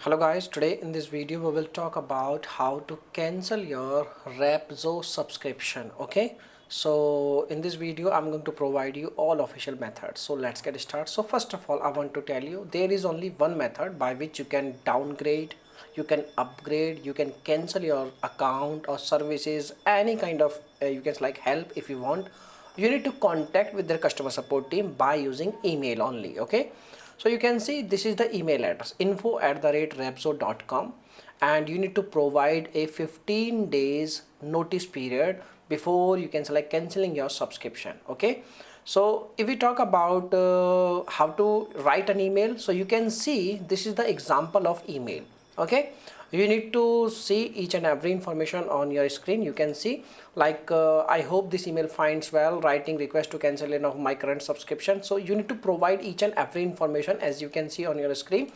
Hello guys, today in this video we will talk about how to cancel your repzo subscription. Okay, so in this video I'm going to provide you all official methods. So let's get started. So first of all, I want to tell you there is only one method by which you can downgrade, you can upgrade, you can cancel your account or services, any kind of you can like help. If you want, you need to contact with their customer support team by using email only. Okay, so you can see this is the email address info@repzo.com, and you need to provide a 15 days notice period before you can select canceling your subscription. Okay, so if we talk about how to write an email, so you can see this is the example of email. Okay, you need to see each and every information on your screen. You can see like I hope this email finds well, writing request to cancel of my current subscription. So you need to provide each and every information as you can see on your screen,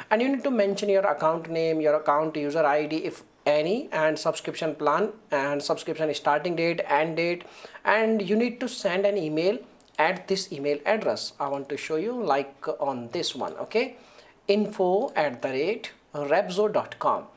and you need to mention your account name, your account user ID if any, and subscription plan and subscription starting date, end date, and you need to send an email at this email address. I want to show you like on this one. Okay, info@repzo.com,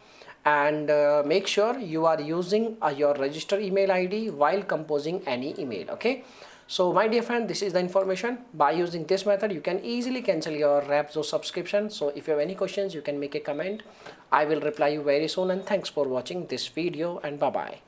and make sure you are using your registered email ID while composing any email. Okay, so my dear friend, this is the information. By using this method you can easily cancel your repzo subscription. So if you have any questions, you can make a comment. I will reply you very soon, and thanks for watching this video, and bye bye.